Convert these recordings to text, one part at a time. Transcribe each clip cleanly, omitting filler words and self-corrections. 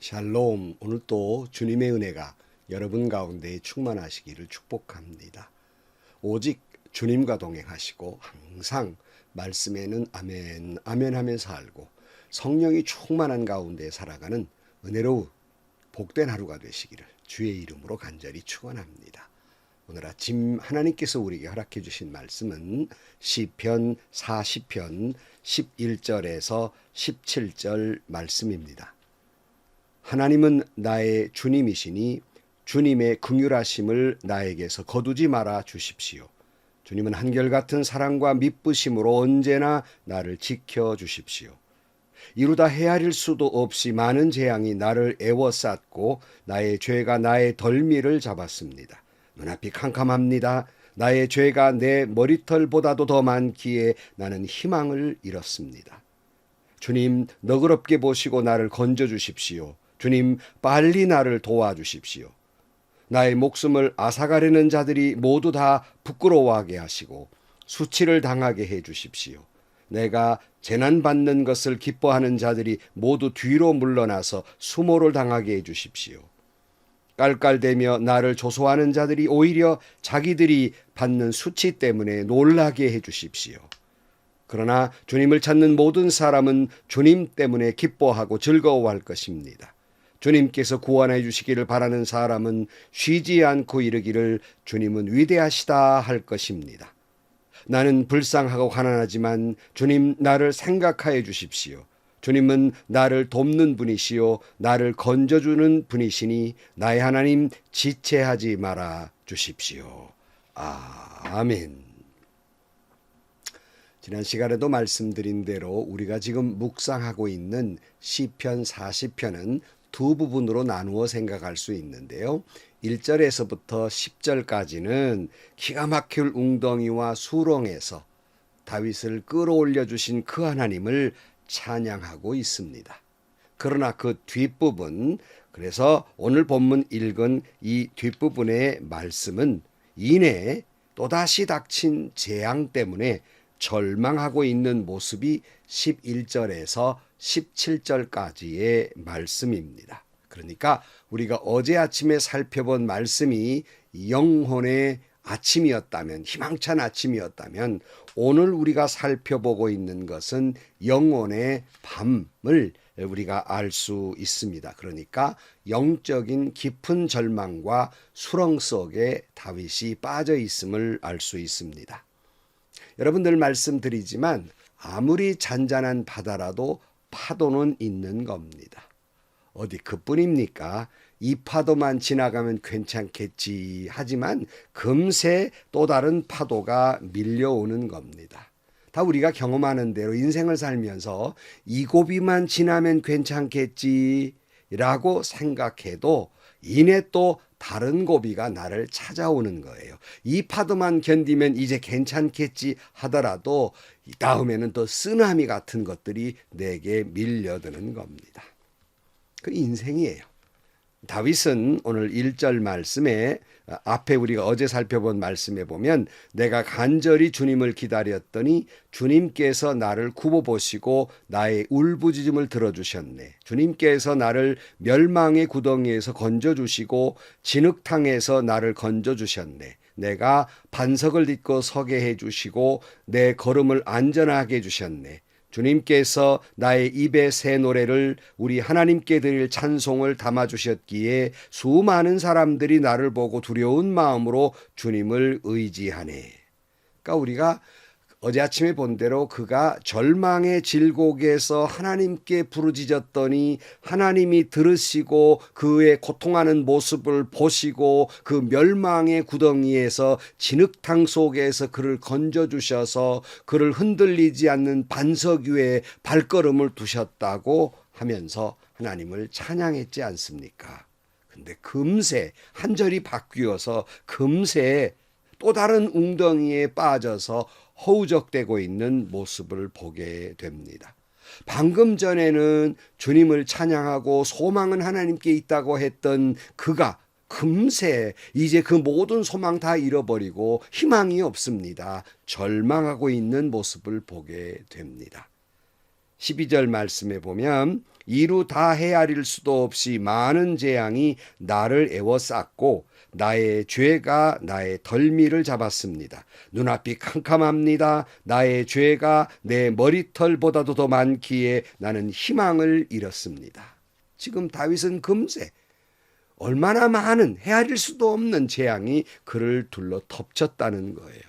샬롬. 오늘 또 주님의 은혜가 여러분 가운데 충만하시기를 축복합니다. 오직 주님과 동행하시고 항상 말씀에는 아멘 아멘 하며 살고 성령이 충만한 가운데 살아가는 은혜로운 복된 하루가 되시기를 주의 이름으로 간절히 축원합니다. 오늘 아침 하나님께서 우리에게 허락해 주신 말씀은 시편 40편 11절에서 17절 말씀입니다. 하나님은 나의 주님이시니 주님의 긍휼하심을 나에게서 거두지 말아 주십시오. 주님은 한결같은 사랑과 미쁘심으로 언제나 나를 지켜 주십시오. 이루다 헤아릴 수도 없이 많은 재앙이 나를 애워쌌고 나의 죄가 나의 덜미를 잡았습니다. 눈앞이 캄캄합니다. 나의 죄가 내 머리털보다도 더 많기에 나는 희망을 잃었습니다. 주님, 너그럽게 보시고 나를 건져주십시오. 주님, 빨리 나를 도와주십시오. 나의 목숨을 앗아가려는 자들이 모두 다 부끄러워하게 하시고 수치를 당하게 해 주십시오. 내가 재난받는 것을 기뻐하는 자들이 모두 뒤로 물러나서 수모를 당하게 해 주십시오. 깔깔대며 나를 조소하는 자들이 오히려 자기들이 받는 수치 때문에 놀라게 해 주십시오. 그러나 주님을 찾는 모든 사람은 주님 때문에 기뻐하고 즐거워할 것입니다. 주님께서 구원해 주시기를 바라는 사람은 쉬지 않고 이르기를 주님은 위대하시다 할 것입니다. 나는 불쌍하고 가난하지만 주님 나를 생각하여 주십시오. 주님은 나를 돕는 분이시요 나를 건져주는 분이시니 나의 하나님 지체하지 말아 주십시오. 아멘. 지난 시간에도 말씀드린 대로 우리가 지금 묵상하고 있는 시편 40편은 두 부분으로 나누어 생각할 수 있는데요. 1절에서부터 10절까지는 기가 막힐 웅덩이와 수렁에서 다윗을 끌어올려 주신 그 하나님을 찬양하고 있습니다. 그러나 그 뒷부분, 그래서 오늘 본문 읽은 이 뒷부분의 말씀은 이내 또다시 닥친 재앙 때문에 절망하고 있는 모습이 11절에서 17절까지의 말씀입니다. 그러니까 우리가 어제 아침에 살펴본 말씀이 영혼의 아침이었다면, 희망찬 아침이었다면 오늘 우리가 살펴보고 있는 것은 영혼의 밤을 우리가 알 수 있습니다. 그러니까 영적인 깊은 절망과 수렁 속에 다윗이 빠져 있음을 알 수 있습니다. 여러분들 말씀드리지만 아무리 잔잔한 바다라도 파도는 있는 겁니다. 어디 그뿐입니까? 이 파도만 지나가면 괜찮겠지 하지만 금세 또 다른 파도가 밀려오는 겁니다. 다 우리가 경험하는 대로 인생을 살면서 이 고비만 지나면 괜찮겠지라고 생각해도 이내 또 다른 고비가 나를 찾아오는 거예요. 이 파도만 견디면 이제 괜찮겠지 하더라도 다음에는 또 쓰나미 같은 것들이 내게 밀려드는 겁니다. 그 인생이에요. 다윗은 오늘 1절 말씀에 앞에 우리가 어제 살펴본 말씀에 보면 내가 간절히 주님을 기다렸더니 주님께서 나를 굽어보시고 나의 울부짖음을 들어주셨네. 주님께서 나를 멸망의 구덩이에서 건져주시고 진흙탕에서 나를 건져주셨네. 내가 반석을 딛고 서게 해주시고 내 걸음을 안전하게 해주셨네. 주님께서 나의 입에 새 노래를 우리 하나님께 드릴 찬송을 담아주셨기에 수많은 사람들이 나를 보고 두려운 마음으로 주님을 의지하네. 그러니까 우리가 어제 아침에 본 대로 그가 절망의 질곡에서 하나님께 부르짖었더니 하나님이 들으시고 그의 고통하는 모습을 보시고 그 멸망의 구덩이에서 진흙탕 속에서 그를 건져주셔서 그를 흔들리지 않는 반석 위에 발걸음을 두셨다고 하면서 하나님을 찬양했지 않습니까? 근데 금세 한 절이 바뀌어서 금세 또 다른 웅덩이에 빠져서 허우적대고 있는 모습을 보게 됩니다. 방금 전에는 주님을 찬양하고 소망은 하나님께 있다고 했던 그가 금세 이제 그 모든 소망 다 잃어버리고 희망이 없습니다. 절망하고 있는 모습을 보게 됩니다. 12절 말씀에 보면 이루 다 헤아릴 수도 없이 많은 재앙이 나를 에워쌌고 나의 죄가 나의 덜미를 잡았습니다. 눈앞이 캄캄합니다. 나의 죄가 내 머리털보다도 더 많기에 나는 희망을 잃었습니다. 지금 다윗은 금세 얼마나 많은 헤아릴 수도 없는 재앙이 그를 둘러 덮쳤다는 거예요.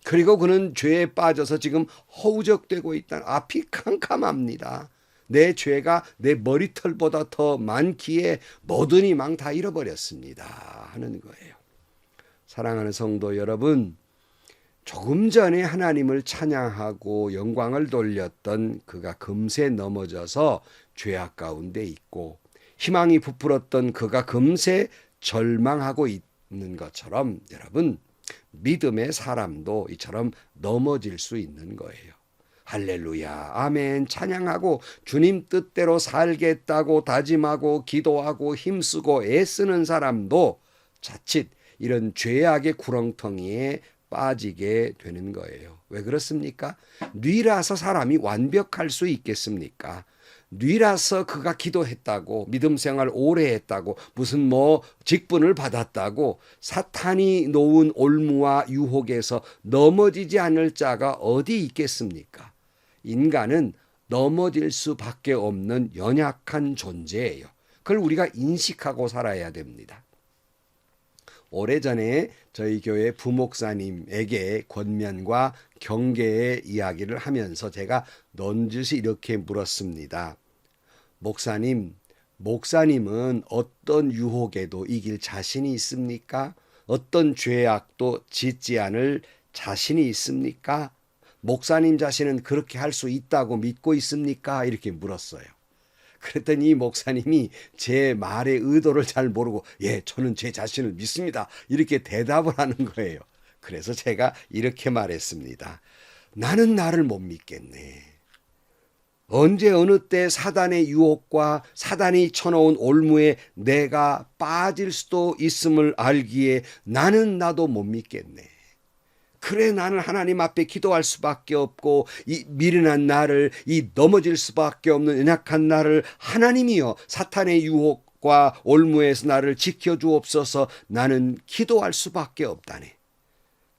그리고 그는 죄에 빠져서 지금 허우적대고 있다. 앞이 캄캄합니다. 내 죄가 내 머리털보다 더 많기에 모든 희망 다 잃어버렸습니다 하는 거예요. 사랑하는 성도 여러분, 조금 전에 하나님을 찬양하고 영광을 돌렸던 그가 금세 넘어져서 죄악 가운데 있고, 희망이 부풀었던 그가 금세 절망하고 있는 것처럼 여러분, 믿음의 사람도 이처럼 넘어질 수 있는 거예요. 할렐루야, 아멘, 찬양하고 주님 뜻대로 살겠다고 다짐하고 기도하고 힘쓰고 애쓰는 사람도 자칫 이런 죄악의 구렁텅이에 빠지게 되는 거예요. 왜 그렇습니까? 뉘라서 사람이 완벽할 수 있겠습니까? 뉘라서 그가 기도했다고, 믿음 생활 오래 했다고, 무슨 직분을 받았다고 사탄이 놓은 올무와 유혹에서 넘어지지 않을 자가 어디 있겠습니까? 인간은 넘어질 수밖에 없는 연약한 존재예요. 그걸 우리가 인식하고 살아야 됩니다. 오래전에 저희 교회 부목사님에게 권면과 경계의 이야기를 하면서 제가 넌지시 이렇게 물었습니다. 목사님은 어떤 유혹에도 이길 자신이 있습니까? 어떤 죄악도 짓지 않을 자신이 있습니까? 목사님 자신은 그렇게 할 수 있다고 믿고 있습니까? 이렇게 물었어요. 그랬더니 이 목사님이 제 말의 의도를 잘 모르고 저는 제 자신을 믿습니다. 이렇게 대답을 하는 거예요. 그래서 제가 이렇게 말했습니다. 나는 나를 못 믿겠네. 언제 어느 때 사단의 유혹과 사단이 쳐놓은 올무에 내가 빠질 수도 있음을 알기에 나는 나도 못 믿겠네. 그래, 나는 하나님 앞에 기도할 수밖에 없고 이 미련한 나를, 이 넘어질 수밖에 없는 연약한 나를 하나님이여 사탄의 유혹과 올무에서 나를 지켜주옵소서. 나는 기도할 수밖에 없다네.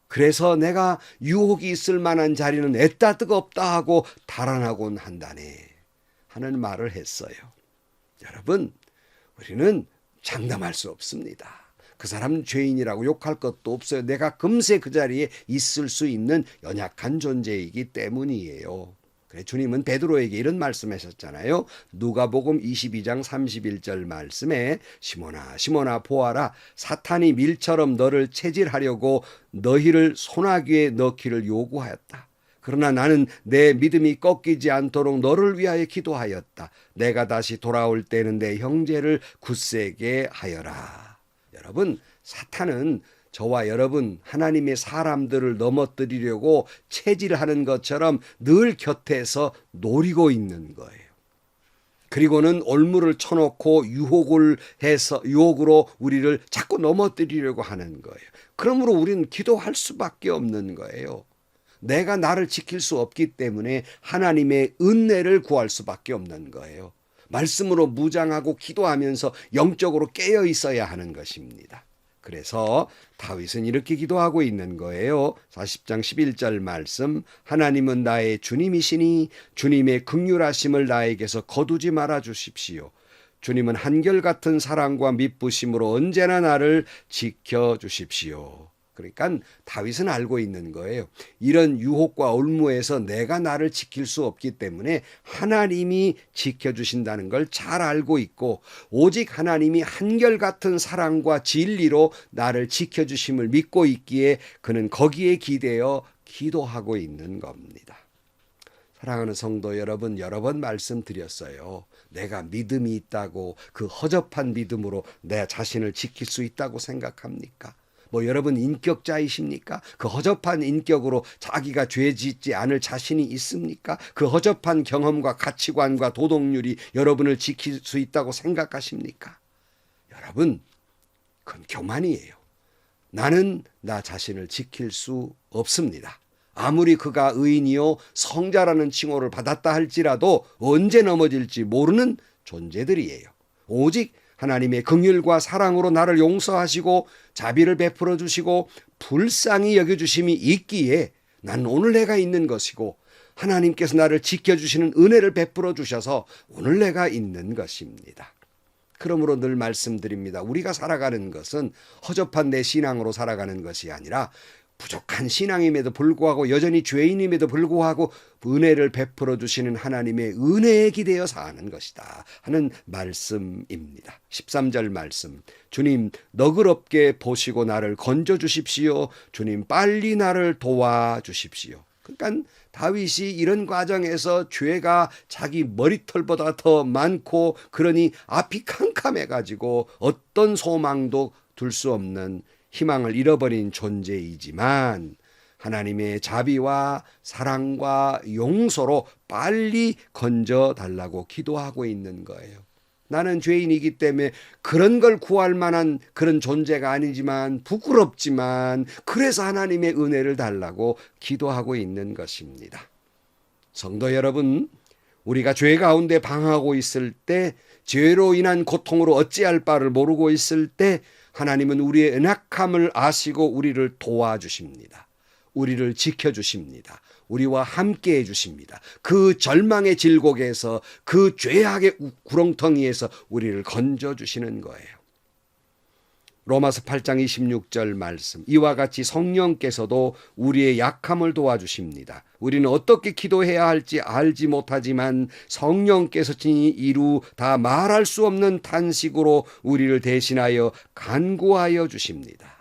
그래서 내가 유혹이 있을 만한 자리는 애따 뜨겁다 하고 달아나곤 한다네 하는 말을 했어요. 여러분, 우리는 장담할 수 없습니다. 그 사람 죄인이라고 욕할 것도 없어요. 내가 금세 그 자리에 있을 수 있는 연약한 존재이기 때문이에요. 그래, 주님은 베드로에게 이런 말씀하셨잖아요. 누가복음 22장 31절 말씀에 시몬아 시몬아 보아라, 사탄이 밀처럼 너를 체질하려고 너희를 소나기에 넣기를 요구하였다. 그러나 나는 내 믿음이 꺾이지 않도록 너를 위하여 기도하였다. 내가 다시 돌아올 때는 내 형제를 굳세게 하여라. 여러분, 사탄은 저와 여러분 하나님의 사람들을 넘어뜨리려고 체질하는 것처럼 늘 곁에서 노리고 있는 거예요. 그리고는 올무를 쳐놓고 유혹으로 우리를 자꾸 넘어뜨리려고 하는 거예요. 그러므로 우리는 기도할 수밖에 없는 거예요. 내가 나를 지킬 수 없기 때문에 하나님의 은혜를 구할 수밖에 없는 거예요. 말씀으로 무장하고 기도하면서 영적으로 깨어 있어야 하는 것입니다. 그래서 다윗은 이렇게 기도하고 있는 거예요. 40장 11절 말씀, 하나님은 나의 주님이시니 주님의 긍휼하심을 나에게서 거두지 말아 주십시오. 주님은 한결같은 사랑과 미쁘심으로 언제나 나를 지켜주십시오. 그러니까 다윗은 알고 있는 거예요. 이런 유혹과 올무에서 내가 나를 지킬 수 없기 때문에 하나님이 지켜주신다는 걸 잘 알고 있고, 오직 하나님이 한결같은 사랑과 진리로 나를 지켜주심을 믿고 있기에 그는 거기에 기대어 기도하고 있는 겁니다. 사랑하는 성도 여러분, 여러 번 말씀드렸어요. 내가 믿음이 있다고 그 허접한 믿음으로 내 자신을 지킬 수 있다고 생각합니까? 여러분 인격자이십니까? 그 허접한 인격으로 자기가 죄 짓지 않을 자신이 있습니까? 그 허접한 경험과 가치관과 도덕률이 여러분을 지킬 수 있다고 생각하십니까? 여러분, 그건 교만이에요. 나는 나 자신을 지킬 수 없습니다. 아무리 그가 의인이요 성자라는 칭호를 받았다 할지라도 언제 넘어질지 모르는 존재들이에요. 오직 하나님의 긍휼과 사랑으로 나를 용서하시고 자비를 베풀어 주시고 불쌍히 여겨주심이 있기에 난 오늘 내가 있는 것이고, 하나님께서 나를 지켜주시는 은혜를 베풀어 주셔서 오늘 내가 있는 것입니다. 그러므로 늘 말씀드립니다. 우리가 살아가는 것은 허접한 내 신앙으로 살아가는 것이 아니라 부족한 신앙임에도 불구하고 여전히 죄인임에도 불구하고 은혜를 베풀어 주시는 하나님의 은혜에 기대어 사는 것이다 하는 말씀입니다. 13절 말씀. 주님 너그럽게 보시고 나를 건져 주십시오. 주님 빨리 나를 도와주십시오. 그러니까 다윗이 이런 과정에서 죄가 자기 머리털보다 더 많고 그러니 앞이 캄캄해가지고 어떤 소망도 둘 수 없는 희망을 잃어버린 존재이지만 하나님의 자비와 사랑과 용서로 빨리 건져달라고 기도하고 있는 거예요. 나는 죄인이기 때문에 그런 걸 구할 만한 그런 존재가 아니지만 부끄럽지만 그래서 하나님의 은혜를 달라고 기도하고 있는 것입니다. 성도 여러분, 우리가 죄 가운데 방황하고 있을 때, 죄로 인한 고통으로 어찌할 바를 모르고 있을 때 하나님은 우리의 연약함을 아시고 우리를 도와주십니다. 우리를 지켜주십니다. 우리와 함께 해주십니다. 그 절망의 질곡에서, 그 죄악의 구렁텅이에서 우리를 건져주시는 거예요. 로마서 8장 26절 말씀. 이와 같이 성령께서도 우리의 약함을 도와주십니다. 우리는 어떻게 기도해야 할지 알지 못하지만 성령께서 친히 이루 다 말할 수 없는 탄식으로 우리를 대신하여 간구하여 주십니다.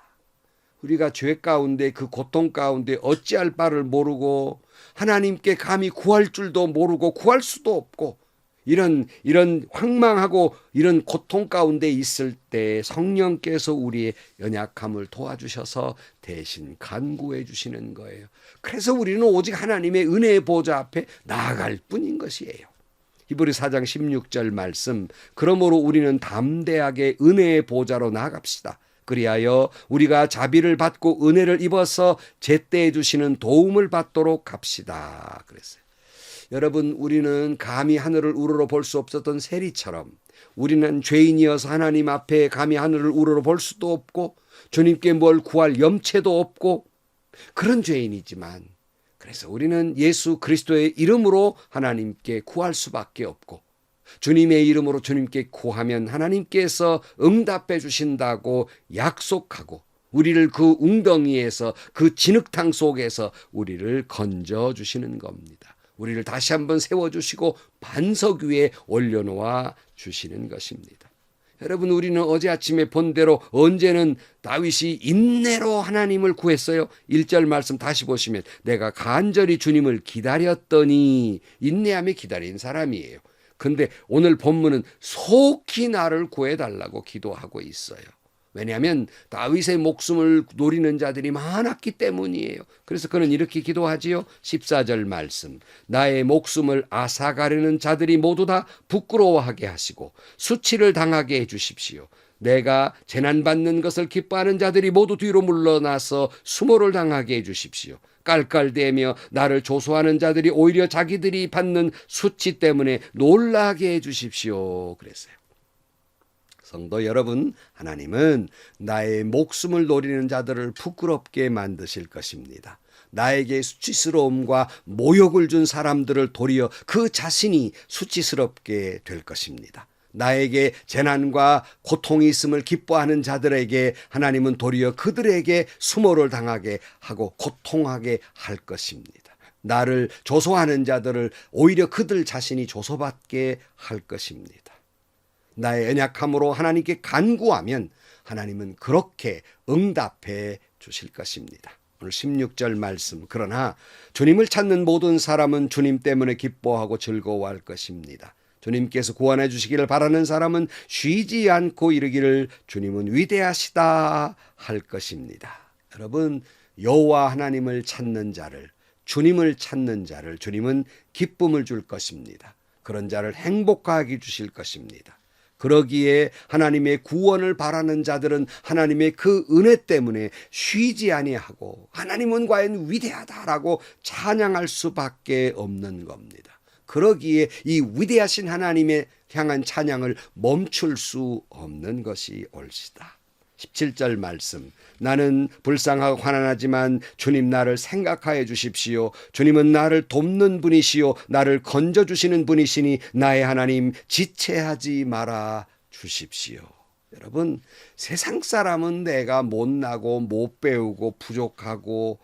우리가 죄 가운데 그 고통 가운데 어찌할 바를 모르고 하나님께 감히 구할 줄도 모르고 구할 수도 없고 이런 황망하고 이런 고통 가운데 있을 때 성령께서 우리의 연약함을 도와주셔서 대신 간구해 주시는 거예요. 그래서 우리는 오직 하나님의 은혜의 보좌 앞에 나아갈 뿐인 것이에요. 히브리 4장 16절 말씀. 그러므로 우리는 담대하게 은혜의 보좌로 나아갑시다. 그리하여 우리가 자비를 받고 은혜를 입어서 제때해 주시는 도움을 받도록 합시다. 그랬어요. 여러분, 우리는 감히 하늘을 우러러 볼 수 없었던 세리처럼 우리는 죄인이어서 하나님 앞에 감히 하늘을 우러러 볼 수도 없고 주님께 뭘 구할 염체도 없고 그런 죄인이지만, 그래서 우리는 예수 그리스도의 이름으로 하나님께 구할 수밖에 없고 주님의 이름으로 주님께 구하면 하나님께서 응답해 주신다고 약속하고 우리를 그 웅덩이에서, 그 진흙탕 속에서 우리를 건져 주시는 겁니다. 우리를 다시 한번 세워주시고 반석 위에 올려놓아 주시는 것입니다. 여러분, 우리는 어제 아침에 본 대로 언제는 다윗이 인내로 하나님을 구했어요. 1절 말씀 다시 보시면 내가 간절히 주님을 기다렸더니, 인내하며 기다린 사람이에요. 근데 오늘 본문은 속히 나를 구해달라고 기도하고 있어요. 왜냐하면 다윗의 목숨을 노리는 자들이 많았기 때문이에요. 그래서 그는 이렇게 기도하지요. 14절 말씀. 나의 목숨을 앗아가려는 자들이 모두 다 부끄러워하게 하시고 수치를 당하게 해주십시오. 내가 재난받는 것을 기뻐하는 자들이 모두 뒤로 물러나서 수모를 당하게 해주십시오. 깔깔대며 나를 조소하는 자들이 오히려 자기들이 받는 수치 때문에 놀라게 해주십시오. 그랬어요. 성도 여러분, 하나님은 나의 목숨을 노리는 자들을 부끄럽게 만드실 것입니다. 나에게 수치스러움과 모욕을 준 사람들을 도리어 그 자신이 수치스럽게 될 것입니다. 나에게 재난과 고통이 있음을 기뻐하는 자들에게 하나님은 도리어 그들에게 수모를 당하게 하고 고통하게 할 것입니다. 나를 조소하는 자들을 오히려 그들 자신이 조소받게 할 것입니다. 나의 연약함으로 하나님께 간구하면 하나님은 그렇게 응답해 주실 것입니다. 오늘 16절 말씀. 그러나 주님을 찾는 모든 사람은 주님 때문에 기뻐하고 즐거워할 것입니다. 주님께서 구원해 주시기를 바라는 사람은 쉬지 않고 이르기를 주님은 위대하시다 할 것입니다. 여러분, 여호와 하나님을 찾는 자를, 주님을 찾는 자를 주님은 기쁨을 줄 것입니다. 그런 자를 행복하게 주실 것입니다. 그러기에 하나님의 구원을 바라는 자들은 하나님의 그 은혜 때문에 쉬지 아니하고 하나님은 과연 위대하다라고 찬양할 수밖에 없는 겁니다. 그러기에 이 위대하신 하나님의 향한 찬양을 멈출 수 없는 것이 옳시다. 17절 말씀. 나는 불쌍하고 환난하지만 주님 나를 생각하여 주십시오. 주님은 나를 돕는 분이시요 나를 건져주시는 분이시니 나의 하나님 지체하지 말아 주십시오. 여러분, 세상 사람은 내가 못나고 못 배우고 부족하고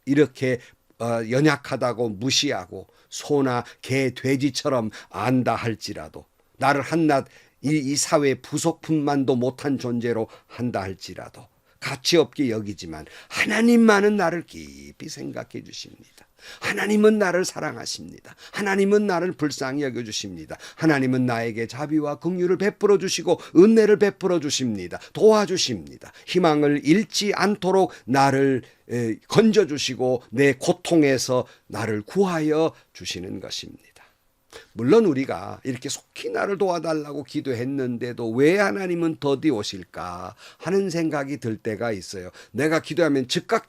이렇게 연약하다고 무시하고 소나 개, 돼지처럼 안다 할지라도 나를 한낱 이 사회 부속품만도 못한 존재로 한다 할지라도 가치 없게 여기지만 하나님만은 나를 깊이 생각해 주십니다. 하나님은 나를 사랑하십니다. 하나님은 나를 불쌍히 여겨주십니다. 하나님은 나에게 자비와 긍휼을 베풀어 주시고 은혜를 베풀어 주십니다. 도와주십니다. 희망을 잃지 않도록 나를 건져주시고 내 고통에서 나를 구하여 주시는 것입니다. 물론 우리가 이렇게 속히 나를 도와달라고 기도했는데도 왜 하나님은 더디 오실까 하는 생각이 들 때가 있어요. 내가 기도하면 즉각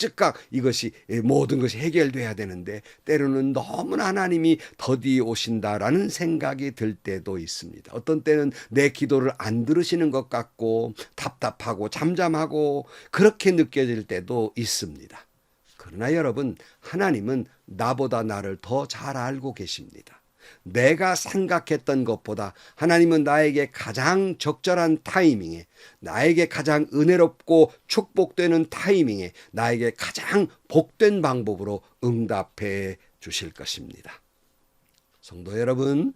이것이 모든 것이 해결돼야 되는데 때로는 너무나 하나님이 더디 오신다라는 생각이 들 때도 있습니다. 어떤 때는 내 기도를 안 들으시는 것 같고 답답하고 잠잠하고 그렇게 느껴질 때도 있습니다. 그러나 여러분, 하나님은 나보다 나를 더 잘 알고 계십니다. 내가 생각했던 것보다 하나님은 나에게 가장 적절한 타이밍에, 나에게 가장 은혜롭고 축복되는 타이밍에, 나에게 가장 복된 방법으로 응답해 주실 것입니다. 성도 여러분,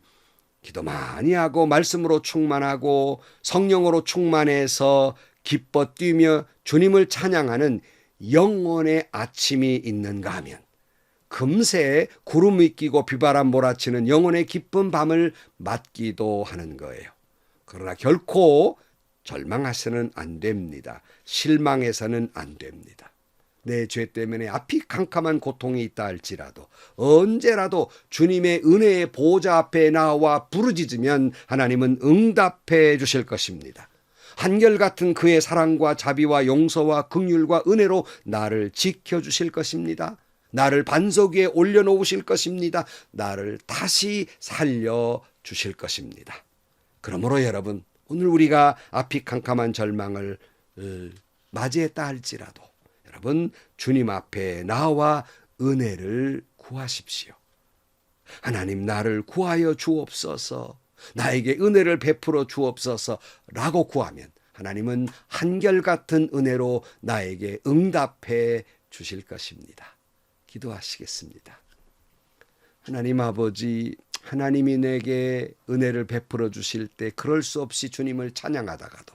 기도 많이 하고 말씀으로 충만하고 성령으로 충만해서 기뻐 뛰며 주님을 찬양하는 영혼의 아침이 있는가 하면 금세 구름이 끼고 비바람 몰아치는 영혼의 기쁜 밤을 맞기도 하는 거예요. 그러나 결코 절망해서는 안 됩니다. 실망해서는 안 됩니다. 내 죄 때문에 앞이 캄캄한 고통이 있다 할지라도 언제라도 주님의 은혜의 보좌 앞에 나와 부르짖으면 하나님은 응답해 주실 것입니다. 한결같은 그의 사랑과 자비와 용서와 긍휼과 은혜로 나를 지켜주실 것입니다. 나를 반석 위에 올려놓으실 것입니다. 나를 다시 살려주실 것입니다. 그러므로 여러분, 오늘 우리가 앞이 캄캄한 절망을 맞이했다 할지라도 여러분, 주님 앞에 나와 은혜를 구하십시오. 하나님, 나를 구하여 주옵소서, 나에게 은혜를 베풀어 주옵소서 라고 구하면 하나님은 한결같은 은혜로 나에게 응답해 주실 것입니다. 기도하시겠습니다. 하나님 아버지, 하나님이 내게 은혜를 베풀어 주실 때 그럴 수 없이 주님을 찬양하다가도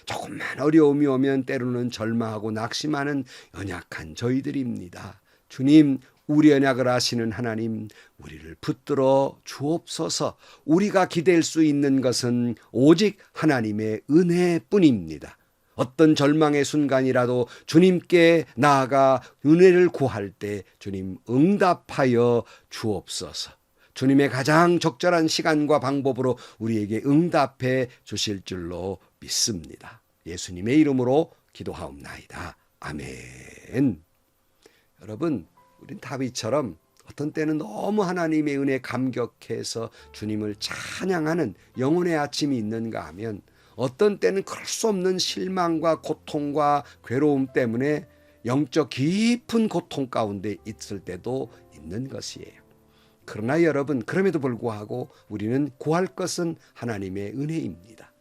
조금만 어려움이 오면 때로는 절망하고 낙심하는 연약한 저희들입니다. 주님, 우리 언약을 아시는 하나님, 우리를 붙들어 주옵소서. 우리가 기댈 수 있는 것은 오직 하나님의 은혜뿐입니다. 어떤 절망의 순간이라도 주님께 나아가 은혜를 구할 때 주님 응답하여 주옵소서. 주님의 가장 적절한 시간과 방법으로 우리에게 응답해 주실 줄로 믿습니다. 예수님의 이름으로 기도하옵나이다. 아멘. 여러분, 우린 다윗처럼 어떤 때는 너무 하나님의 은혜에 감격해서 주님을 찬양하는 영혼의 아침이 있는가 하면 어떤 때는 그럴 수 없는 실망과 고통과 괴로움 때문에 영적 깊은 고통 가운데 있을 때도 있는 것이에요. 그러나 여러분, 그럼에도 불구하고 우리는 구할 것은 하나님의 은혜입니다.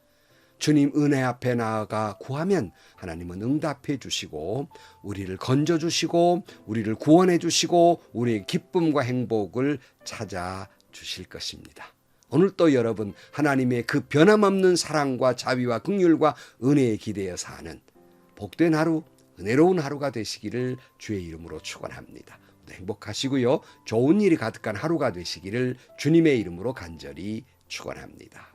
주님 은혜 앞에 나아가 구하면 하나님은 응답해 주시고 우리를 건져주시고 우리를 구원해 주시고 우리의 기쁨과 행복을 찾아 주실 것입니다. 오늘 또 여러분, 하나님의 그 변함없는 사랑과 자비와 긍휼과 은혜에 기대어 사는 복된 하루, 은혜로운 하루가 되시기를 주의 이름으로 축원합니다. 행복하시고요, 좋은 일이 가득한 하루가 되시기를 주님의 이름으로 간절히 축원합니다.